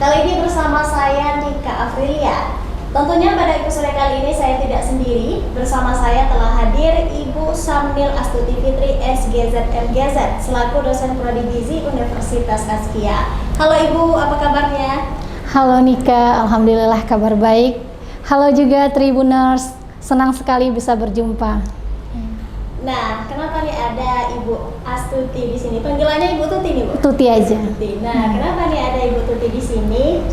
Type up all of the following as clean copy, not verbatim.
Kali ini bersama saya Nika Afrilia. Tentunya pada episode kali ini saya tidak sendiri. Bersama saya telah hadir Ibu Samnil Astuti Fitri SGZ MGZ selaku dosen prodi gizi Universitas Azkia. Halo Ibu, apa kabarnya? Halo Nika, alhamdulillah kabar baik. Halo juga Tribuners, senang sekali bisa berjumpa. Nah, kenapa nih ada Ibu Astuti di sini? Panggilannya Ibu Tuti nih, Bu? Tuti aja. Tuti. Nah, kenapa nih ada Ibu Tuti di sini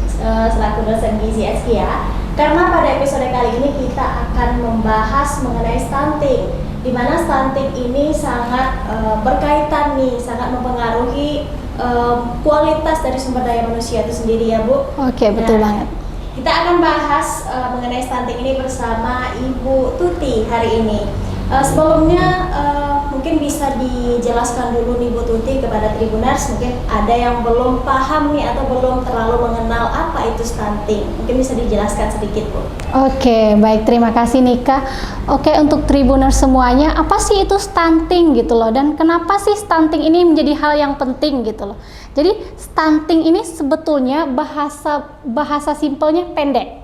selaku dosen gizi Azkia? Karena pada episode kali ini kita akan membahas mengenai stunting, di mana stunting ini sangat berkaitan nih, sangat mempengaruhi kualitas dari sumber daya manusia itu sendiri ya, Bu. Oke, betul banget. Kita akan bahas mengenai stunting ini bersama Ibu Tuti hari ini. Sebelumnya mungkin bisa dijelaskan dulu nih Bu Tuti kepada Tribuners, mungkin ada yang belum paham nih atau belum terlalu mengenal apa itu stunting. Mungkin bisa dijelaskan sedikit, Bu. Oke, baik, terima kasih Nika. Oke, untuk Tribuners semuanya, apa sih itu stunting gitu loh, dan kenapa sih stunting ini menjadi hal yang penting gitu loh. Jadi stunting ini sebetulnya bahasa simpelnya pendek.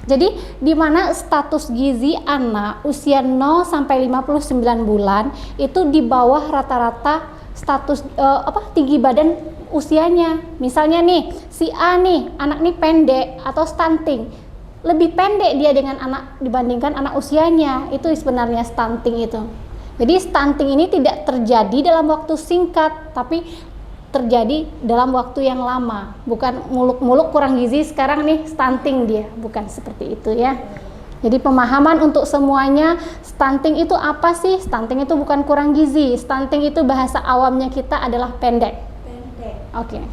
Jadi di mana status gizi anak usia 0 sampai 59 bulan itu di bawah rata-rata status tinggi badan usianya. Misalnya nih, si A nih, anak nih pendek atau stunting. Lebih pendek dia dengan anak dibandingkan anak usianya. Itu sebenarnya stunting itu. Jadi stunting ini tidak terjadi dalam waktu singkat, tapi terjadi dalam waktu yang lama, bukan muluk-muluk kurang gizi sekarang nih stunting dia, bukan seperti itu ya. Jadi pemahaman untuk semuanya, stunting itu apa sih? Stunting itu bukan kurang gizi, stunting itu bahasa awamnya kita adalah pendek. Pendek. Oke.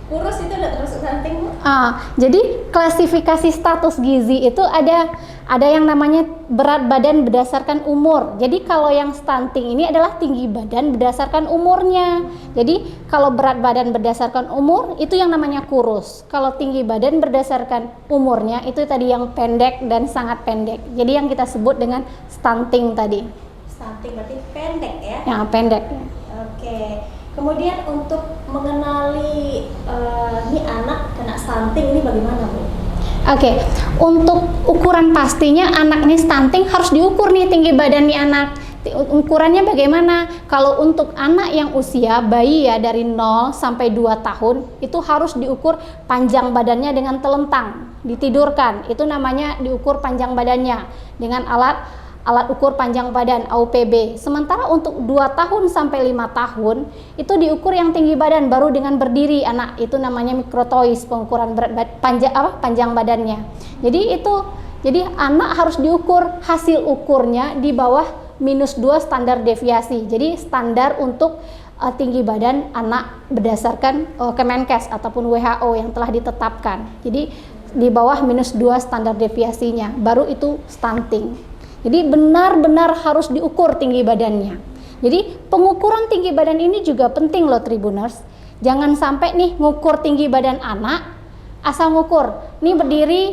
Kurus itu udah termasuk stunting, Bu? Jadi klasifikasi status gizi itu ada yang namanya berat badan berdasarkan umur. Jadi kalau yang stunting ini adalah tinggi badan berdasarkan umurnya. Jadi kalau berat badan berdasarkan umur itu yang namanya kurus. Kalau tinggi badan berdasarkan umurnya itu tadi yang pendek dan sangat pendek. Jadi yang kita sebut dengan stunting tadi. Stunting berarti pendek ya? Yang pendek. Oke. Kemudian untuk mengenali ini anak kena stunting ini bagaimana, Bu? Oke, untuk ukuran pastinya anak ini stunting harus diukur nih tinggi badan nih anak. Ukurannya bagaimana? Kalau untuk anak yang usia bayi ya dari 0 sampai 2 tahun itu harus diukur panjang badannya dengan telentang, ditidurkan. Itu namanya diukur panjang badannya dengan alat ukur panjang badan AUPB. Sementara untuk 2 tahun sampai 5 tahun itu diukur yang tinggi badan baru dengan berdiri anak, itu namanya mikrotois, pengukuran panjang badannya. Jadi anak harus diukur, hasil ukurnya di bawah -2 standar deviasi. Jadi standar untuk tinggi badan anak berdasarkan Kemenkes ataupun WHO yang telah ditetapkan. Jadi di bawah -2 standar deviasinya baru itu stunting. Jadi benar-benar harus diukur tinggi badannya. Jadi pengukuran tinggi badan ini juga penting loh Tribuners. Jangan sampai nih ngukur tinggi badan anak, asal ngukur. Nih berdiri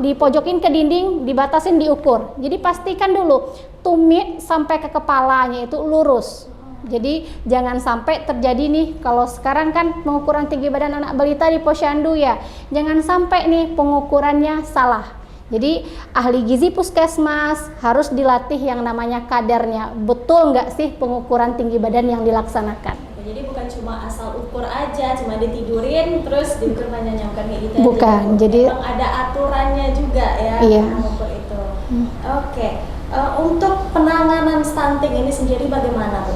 dipojokin ke dinding, dibatasin diukur. Jadi pastikan dulu tumit sampai ke kepalanya itu lurus. Jadi jangan sampai terjadi nih, kalau sekarang kan pengukuran tinggi badan anak balita di posyandu ya. Jangan sampai nih pengukurannya salah. Jadi ahli gizi puskesmas harus dilatih yang namanya kadarnya. Betul nggak sih pengukuran tinggi badan yang dilaksanakan? Jadi bukan cuma asal ukur aja, cuma ditidurin terus diukur panjangnya, bukan kayak gitu. Bukan, aja. jadi memang ada aturannya juga ya, iya. mengukur itu. Oke. Untuk penanganan stunting ini sendiri bagaimana, Bu?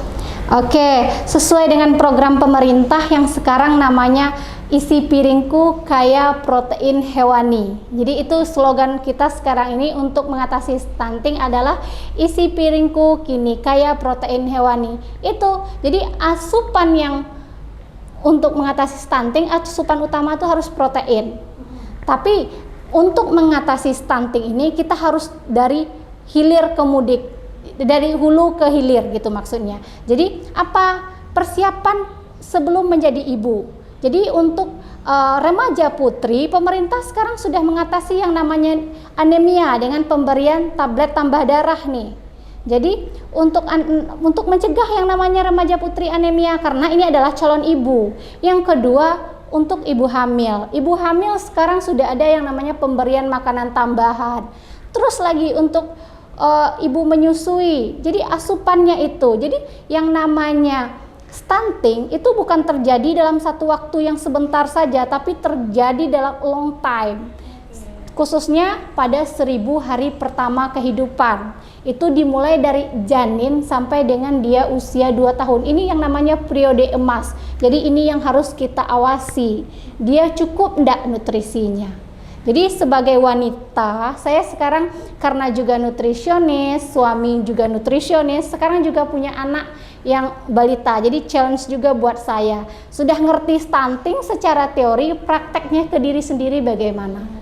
Oke, sesuai dengan program pemerintah yang sekarang namanya Isi Piringku Kaya Protein Hewani. Jadi itu slogan kita sekarang ini untuk mengatasi stunting adalah isi piringku kini kaya protein hewani. Itu jadi asupan yang untuk mengatasi stunting, asupan utama itu harus protein. Tapi untuk mengatasi stunting ini kita harus dari hilir ke mudik, dari hulu ke hilir gitu maksudnya. Jadi apa persiapan sebelum menjadi ibu? Jadi untuk remaja putri, pemerintah sekarang sudah mengatasi yang namanya anemia dengan pemberian tablet tambah darah nih. Jadi untuk mencegah yang namanya remaja putri anemia, karena ini adalah calon ibu. Yang kedua, untuk ibu hamil. Ibu hamil sekarang sudah ada yang namanya pemberian makanan tambahan. Terus lagi untuk ibu menyusui. Jadi asupannya itu. Jadi yang namanya stunting itu bukan terjadi dalam satu waktu yang sebentar saja, tapi terjadi dalam long time. Khususnya pada 1000 hari pertama kehidupan. Itu dimulai dari janin sampai dengan dia usia 2 tahun. Ini yang namanya periode emas. Jadi ini yang harus kita awasi. Dia cukup enggak nutrisinya. Jadi sebagai wanita, saya sekarang karena juga nutrisionis, suami juga nutrisionis, sekarang juga punya anak yang balita. Jadi challenge juga buat saya. Sudah ngerti stunting secara teori, prakteknya ke diri sendiri bagaimana?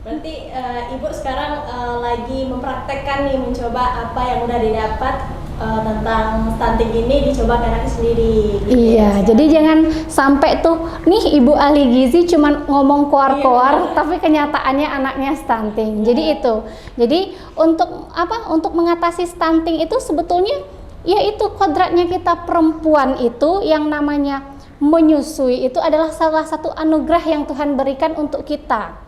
Berarti ibu sekarang lagi mempraktekkan nih, mencoba apa yang udah didapat tentang stunting ini dicoba ke anak sendiri. Gitu iya, ya, jadi jangan sampai tuh nih ibu ahli gizi cuman ngomong koar-koar, tapi kenyataannya anaknya stunting. Jadi itu. Jadi untuk apa? Untuk mengatasi stunting itu sebetulnya yaitu kodratnya kita perempuan itu yang namanya menyusui itu adalah salah satu anugerah yang Tuhan berikan untuk kita.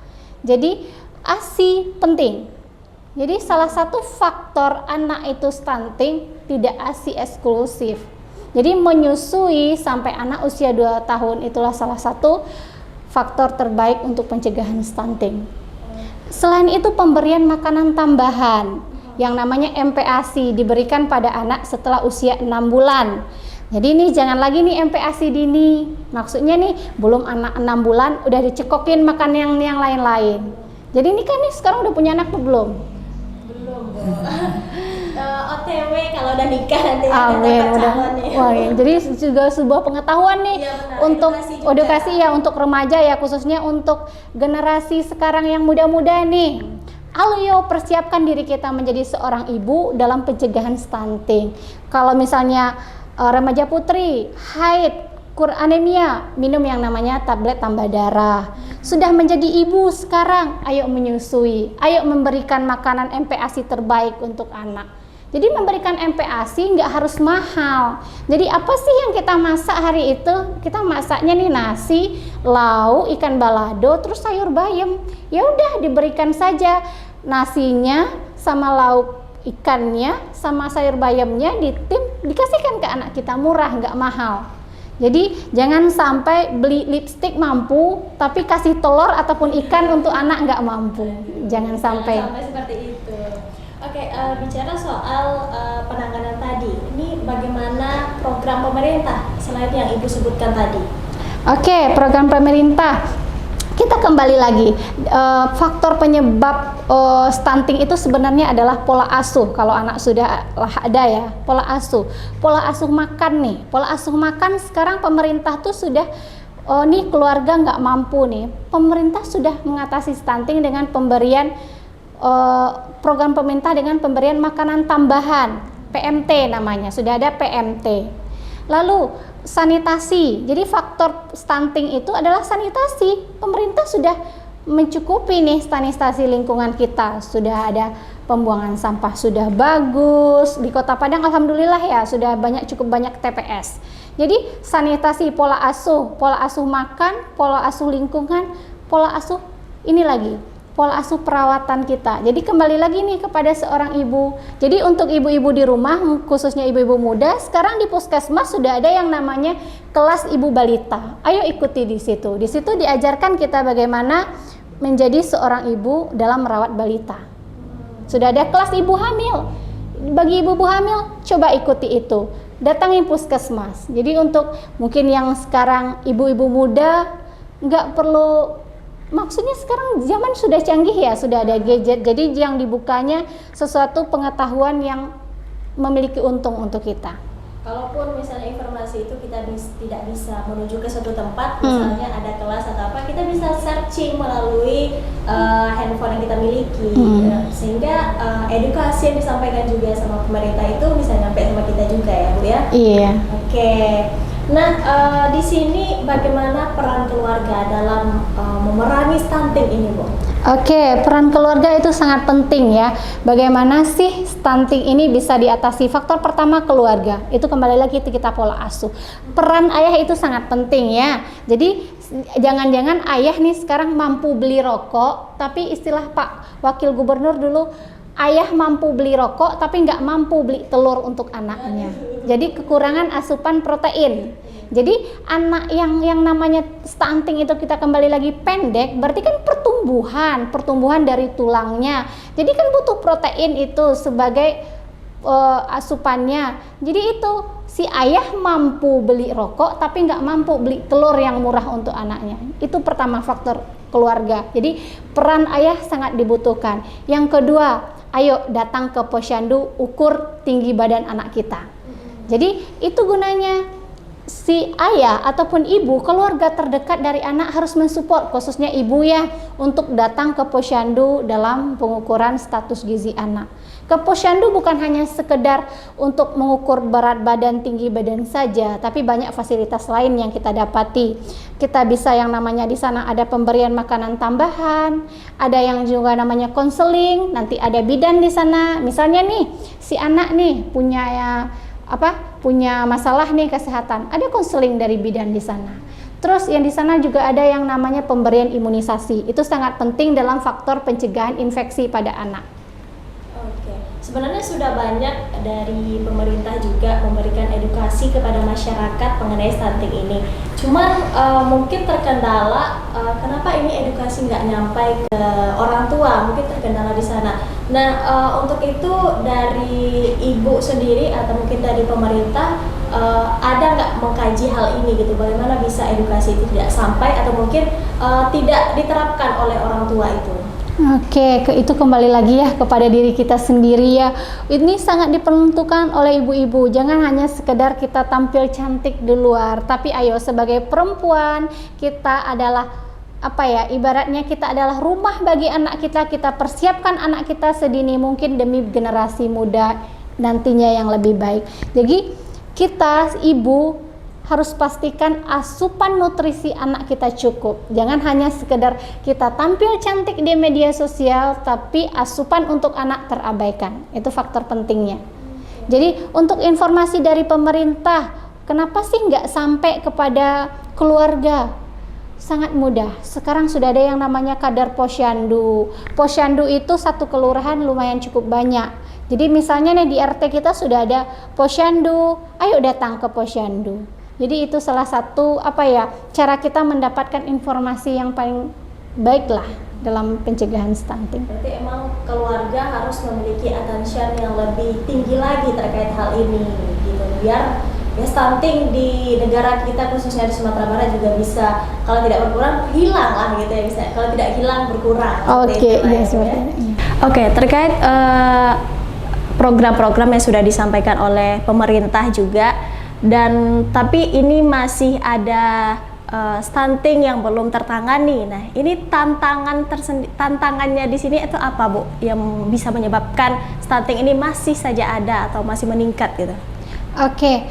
Jadi ASI penting. Jadi salah satu faktor anak itu stunting tidak ASI eksklusif. Jadi menyusui sampai anak usia 2 tahun itulah salah satu faktor terbaik untuk pencegahan stunting. Selain itu pemberian makanan tambahan yang namanya MPASI diberikan pada anak setelah usia 6 bulan. Jadi ini jangan lagi nih MPASI dini. Maksudnya nih belum anak 6 bulan udah dicekokin makan yang lain-lain. Jadi ini kan nih sekarang udah punya anak belum? Belum, Bu. OTW kalau udah nikah nanti Amin, udah. Wah, ya. Jadi juga sebuah pengetahuan nih ya, benar. untuk Edukasi ya untuk remaja ya, khususnya untuk generasi sekarang yang muda-muda nih. Ayo persiapkan diri kita menjadi seorang ibu dalam pencegahan stunting. Kalau misalnya remaja putri haid, anemia, minum yang namanya tablet tambah darah. Sudah menjadi ibu sekarang, ayo menyusui, ayo memberikan makanan MPASI terbaik untuk anak. Jadi memberikan MPASI nggak harus mahal. Jadi apa sih yang kita masak hari itu? Kita masaknya nih nasi, lauk, ikan balado, terus sayur bayam. Ya udah diberikan saja nasinya sama lauk ikannya sama sayur bayamnya dikasihkan ke anak kita, murah, nggak mahal. Jadi jangan sampai beli lipstik mampu tapi kasih telur ataupun ikan untuk anak nggak mampu. Jangan sampai seperti itu. Oke, bicara soal penanganan tadi, ini bagaimana program pemerintah selain yang Ibu sebutkan tadi? Oke, program pemerintah. Kita kembali lagi, faktor penyebab stunting itu sebenarnya adalah pola asuh. Kalau anak sudah ada ya, pola asuh makan nih, pola asuh makan sekarang pemerintah tuh sudah, nih keluarga nggak mampu nih, pemerintah sudah mengatasi stunting dengan pemberian program pemerintah dengan pemberian makanan tambahan, PMT namanya, sudah ada PMT. Lalu sanitasi, jadi faktor stunting itu adalah sanitasi. Pemerintah sudah mencukupi nih sanitasi lingkungan kita, sudah ada pembuangan sampah sudah bagus di Kota Padang, alhamdulillah ya sudah cukup banyak TPS. Jadi sanitasi, pola asuh makan, pola asuh lingkungan, pola asuh ini lagi pola asuh perawatan kita. Jadi kembali lagi nih kepada seorang ibu. Jadi untuk ibu-ibu di rumah, khususnya ibu-ibu muda, sekarang di puskesmas sudah ada yang namanya kelas ibu balita. Ayo ikuti di situ. Di situ diajarkan kita bagaimana menjadi seorang ibu dalam merawat balita. Sudah ada kelas ibu hamil. Bagi ibu-ibu hamil, coba ikuti itu. Datangi puskesmas. Jadi untuk mungkin yang sekarang ibu-ibu muda nggak perlu. Maksudnya sekarang zaman sudah canggih ya, sudah ada gadget. Jadi yang dibukanya sesuatu pengetahuan yang memiliki untung untuk kita. Kalaupun misalnya informasi itu kita tidak bisa menuju ke suatu tempat, misalnya ada kelas atau apa, kita bisa searching melalui handphone yang kita miliki, sehingga edukasi yang disampaikan juga sama pemerintah itu bisa nyampe sama kita juga ya, Bu ya. Iya. Oke. Nah, di sini bagaimana peran keluarga dalam memerangi stunting ini, Bu? Oke, peran keluarga itu sangat penting ya. Bagaimana sih stunting ini bisa diatasi? Faktor pertama keluarga. Itu kembali lagi kita pola asuh. Peran ayah itu sangat penting ya. Jadi jangan-jangan ayah nih sekarang mampu beli rokok, tapi istilah Pak Wakil Gubernur dulu, ayah mampu beli rokok tapi nggak mampu beli telur untuk anaknya. Jadi kekurangan asupan protein. Jadi anak yang namanya stunting itu kita kembali lagi pendek, berarti kan pertumbuhan dari tulangnya. Jadi kan butuh protein itu sebagai asupannya. Jadi itu si ayah mampu beli rokok tapi nggak mampu beli telur yang murah untuk anaknya. Itu pertama faktor keluarga. Jadi peran ayah sangat dibutuhkan. Yang kedua, ayo datang ke posyandu, ukur tinggi badan anak kita. Jadi itu gunanya si ayah ataupun ibu, keluarga terdekat dari anak harus mensupport, khususnya ibu ya, untuk datang ke posyandu dalam pengukuran status gizi anak. Ke posyandu bukan hanya sekedar untuk mengukur berat badan, tinggi badan saja, tapi banyak fasilitas lain yang kita dapati. Kita bisa yang namanya di sana ada pemberian makanan tambahan, ada yang juga namanya konseling, nanti ada bidan di sana. Misalnya nih, si anak nih punya masalah nih kesehatan, ada konseling dari bidan di sana. Terus yang di sana juga ada yang namanya pemberian imunisasi. Itu sangat penting dalam faktor pencegahan infeksi pada anak. Oke, sebenarnya sudah banyak dari pemerintah juga memberikan edukasi kepada masyarakat mengenai stunting ini. Cuman mungkin terkendala kenapa ini edukasi nggak nyampai ke orang tua, mungkin terkendala di sana. Nah, untuk itu dari ibu sendiri atau mungkin dari pemerintah ada nggak mengkaji hal ini gitu? Bagaimana bisa edukasi itu tidak sampai atau mungkin tidak diterapkan oleh orang tua itu? Oke, itu kembali lagi ya kepada diri kita sendiri ya. Ini sangat diperuntukkan oleh ibu-ibu. Jangan hanya sekedar kita tampil cantik di luar, tapi ayo sebagai perempuan kita adalah ibaratnya kita adalah rumah bagi anak kita. Kita persiapkan anak kita sedini mungkin demi generasi muda nantinya yang lebih baik. Jadi kita ibu harus pastikan asupan nutrisi anak kita cukup. Jangan hanya sekedar kita tampil cantik di media sosial, tapi asupan untuk anak terabaikan. Itu faktor pentingnya. Jadi untuk informasi dari pemerintah, kenapa sih nggak sampai kepada keluarga? Sangat mudah. Sekarang sudah ada yang namanya kadar posyandu. Posyandu itu satu kelurahan lumayan cukup banyak. Jadi misalnya nih di RT kita sudah ada posyandu, ayo datang ke posyandu. Jadi itu salah satu cara kita mendapatkan informasi yang paling baik lah dalam pencegahan stunting. Berarti emang keluarga harus memiliki attention yang lebih tinggi lagi terkait hal ini gitu, biar ya stunting di negara kita khususnya di Sumatera Barat juga bisa kalau tidak berkurang hilang lah gitu ya, bisa kalau tidak hilang berkurang. Oke, iya Oke, terkait program-program yang sudah disampaikan oleh pemerintah juga. Dan tapi ini masih ada stunting yang belum tertangani. Nah, ini tantangannya di sini itu apa, Bu? Yang bisa menyebabkan stunting ini masih saja ada atau masih meningkat gitu? Oke.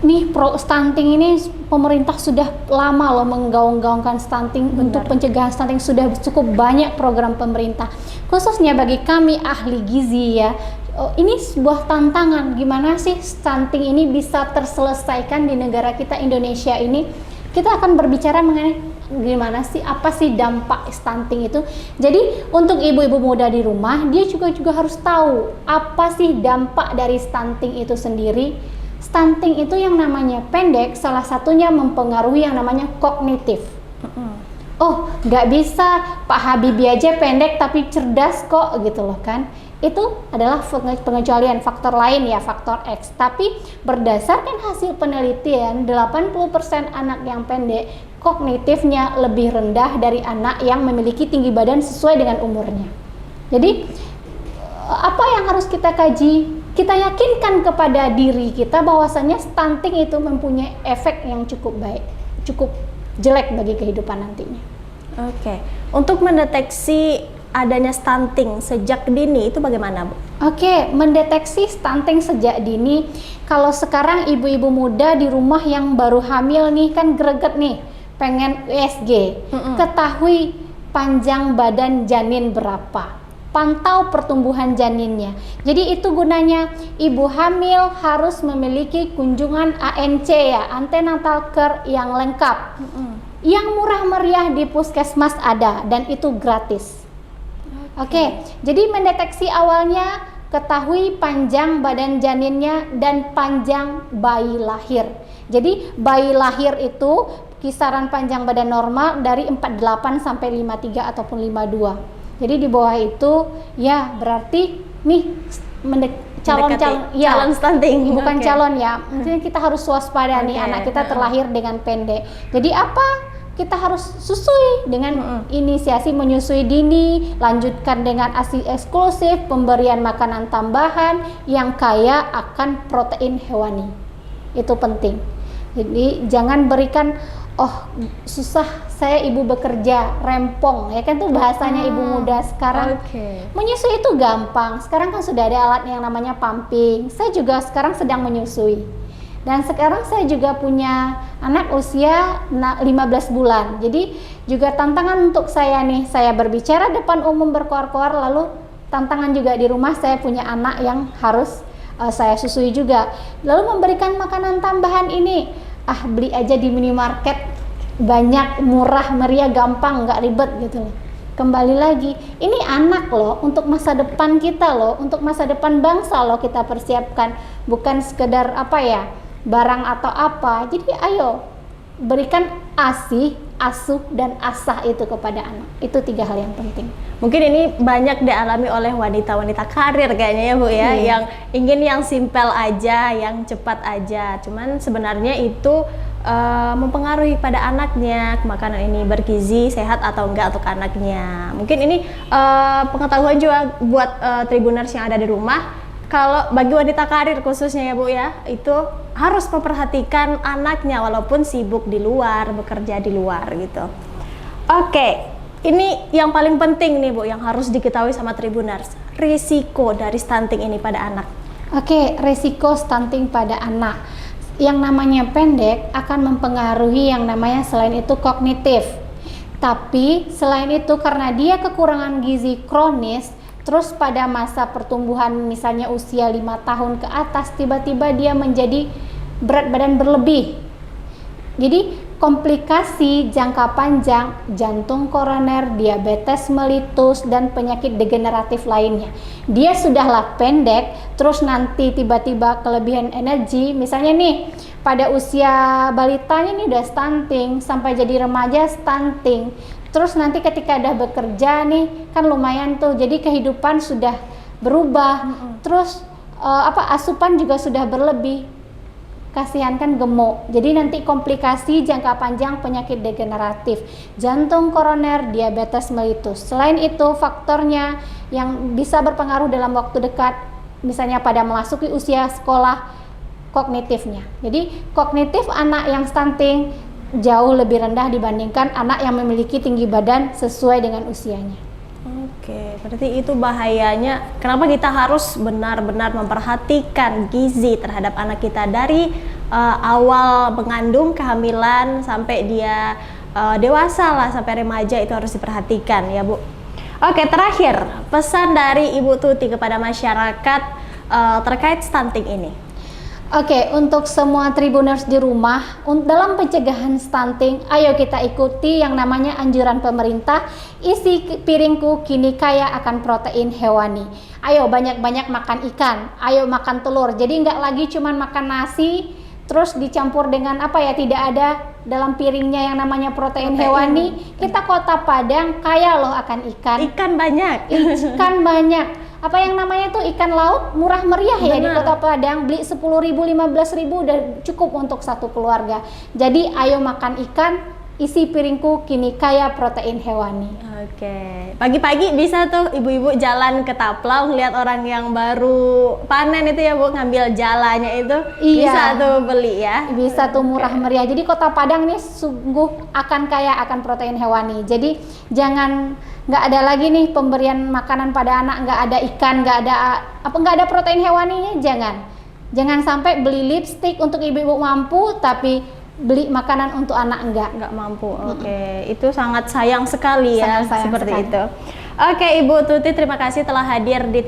Nih stunting ini pemerintah sudah lama loh menggaung-gaungkan stunting. Untuk pencegahan stunting sudah cukup banyak program pemerintah. Khususnya bagi kami ahli gizi ya. Ini sebuah tantangan, gimana sih stunting ini bisa terselesaikan di negara kita Indonesia ini. Kita akan berbicara mengenai gimana sih, apa sih dampak stunting itu. Jadi untuk ibu-ibu muda di rumah, dia juga harus tahu apa sih dampak dari stunting itu sendiri. Stunting itu yang namanya pendek, salah satunya mempengaruhi yang namanya kognitif. Oh, nggak bisa Pak Habibie aja pendek tapi cerdas kok gitu loh kan. Itu adalah pengecualian faktor lain ya, faktor X. Tapi berdasarkan hasil penelitian 80% anak yang pendek kognitifnya lebih rendah dari anak yang memiliki tinggi badan sesuai dengan umurnya. Jadi apa yang harus kita kaji? Kita yakinkan kepada diri kita bahwasanya stunting itu mempunyai efek yang cukup baik, cukup jelek bagi kehidupan nantinya. Oke, untuk mendeteksi adanya stunting sejak dini itu bagaimana, Bu? Oke, mendeteksi stunting sejak dini. Kalau sekarang ibu-ibu muda di rumah yang baru hamil nih kan greget nih, pengen USG. Ketahui panjang badan janin berapa. Pantau pertumbuhan janinnya. Jadi itu gunanya ibu hamil harus memiliki kunjungan ANC ya, antenatal care yang lengkap. Yang murah meriah di puskesmas ada dan itu gratis. Oke, jadi mendeteksi awalnya ketahui panjang badan janinnya dan panjang bayi lahir. Jadi bayi lahir itu kisaran panjang badan normal dari 48 sampai 53 ataupun 52. Jadi di bawah itu ya berarti nih calon stunting. Bukan calon ya. Mungkin kita harus waspada nih anak kita terlahir dengan pendek. Jadi apa? Kita harus susui dengan inisiasi menyusui dini, lanjutkan dengan ASI eksklusif, pemberian makanan tambahan yang kaya akan protein hewani. Itu penting. Jadi jangan berikan susah saya ibu bekerja rempong ya kan tuh bahasanya ibu muda sekarang. Menyusui itu gampang. Sekarang kan sudah ada alat yang namanya pumping. Saya juga sekarang sedang menyusui. Dan sekarang saya juga punya anak usia 15 bulan. Jadi juga tantangan untuk saya nih, saya berbicara depan umum berkoar-koar, lalu tantangan juga di rumah saya punya anak yang harus saya susui juga. Lalu memberikan makanan tambahan ini, beli aja di minimarket, banyak, murah, meriah, gampang, nggak ribet gitu loh. Kembali lagi, ini anak loh, untuk masa depan kita loh, untuk masa depan bangsa loh kita persiapkan, bukan sekedar barang atau apa. Jadi ayo berikan ASI, asuh dan asah itu kepada anak. Itu 3 hal yang penting. Mungkin ini banyak dialami oleh wanita-wanita karir kayaknya ya Bu ya, yang ingin yang simpel aja, yang cepat aja. Cuman sebenarnya itu mempengaruhi pada anaknya, makanan ini bergizi, sehat atau enggak untuk anaknya. Mungkin ini pengetahuan juga buat Tribuners yang ada di rumah. Kalau bagi wanita karir khususnya ya Bu ya, itu harus memperhatikan anaknya walaupun sibuk di luar, bekerja di luar gitu. Oke, ini yang paling penting nih Bu yang harus diketahui sama Tribuners, risiko dari stunting ini pada anak. Oke, risiko stunting pada anak. Yang namanya pendek akan mempengaruhi yang namanya selain itu kognitif. Tapi selain itu karena dia kekurangan gizi kronis, terus pada masa pertumbuhan misalnya usia 5 tahun ke atas tiba-tiba dia menjadi berat badan berlebih. Jadi komplikasi jangka panjang, jantung koroner, diabetes melitus dan penyakit degeneratif lainnya. Dia sudahlah pendek, terus nanti tiba-tiba kelebihan energi, misalnya nih pada usia balitanya nih udah stunting, sampai jadi remaja stunting. Terus nanti ketika udah bekerja nih kan lumayan tuh, jadi kehidupan sudah berubah. Terus asupan juga sudah berlebih, kasihan kan gemuk. Jadi nanti komplikasi jangka panjang penyakit degeneratif, jantung koroner, diabetes melitus. Selain itu faktornya yang bisa berpengaruh dalam waktu dekat, misalnya pada memasuki usia sekolah, kognitifnya. Jadi kognitif anak yang stunting jauh lebih rendah dibandingkan anak yang memiliki tinggi badan sesuai dengan usianya. Oke, berarti itu bahayanya. Kenapa kita harus benar-benar memperhatikan gizi terhadap anak kita dari awal mengandung, kehamilan sampai dia dewasa lah, sampai remaja, itu harus diperhatikan ya Bu. Oke, terakhir pesan dari Ibu Tuti kepada masyarakat terkait stunting ini. Oke, untuk semua Tribuners di rumah, dalam pencegahan stunting, ayo kita ikuti yang namanya anjuran pemerintah, isi piringku kini kaya akan protein hewani. Ayo banyak-banyak makan ikan, ayo makan telur, jadi nggak lagi cuman makan nasi, terus dicampur dengan tidak ada dalam piringnya yang namanya protein hewani. Kita Kota Padang kaya loh akan ikan. Ikan banyak. Ikan banyak. Apa yang namanya tuh ikan laut murah meriah ya di Kota Padang, beli 10.000, 15.000 udah cukup untuk satu keluarga. Jadi ayo makan ikan, isi piringku kini kaya protein hewani. Oke, pagi-pagi bisa tuh ibu-ibu jalan ke Taplau ngeliat orang yang baru panen itu ya Bu, ngambil jalannya itu. Iya. Bisa tuh beli ya. Bisa tuh murah meriah. Jadi Kota Padang nih sungguh akan kaya akan protein hewani. Jadi jangan, nggak ada lagi nih pemberian makanan pada anak, nggak ada ikan, nggak ada protein hewaninya. Jangan sampai beli lipstik untuk ibu-ibu mampu tapi beli makanan untuk anak enggak mampu. Oke, itu sangat sayang sekali ya. Sangat sayang seperti sekali. itu. Oke, Ibu Tuti, terima kasih telah hadir di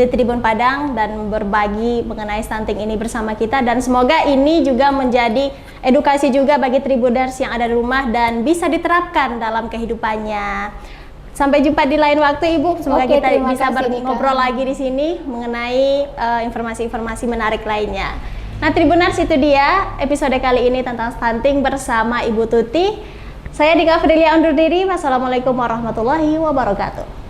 Tribun Padang dan berbagi mengenai stunting ini bersama kita, dan semoga ini juga menjadi edukasi juga bagi Tribuners yang ada di rumah dan bisa diterapkan dalam kehidupannya. Sampai jumpa di lain waktu, Ibu. Semoga Oke, kita terima bisa kasih, ngobrol Nika. lagi di sini mengenai informasi-informasi menarik lainnya. Nah, Tribuners, itu dia episode kali ini tentang stunting bersama Ibu Tuti. Saya Dika Frilia undur diri. Wassalamualaikum warahmatullahi wabarakatuh.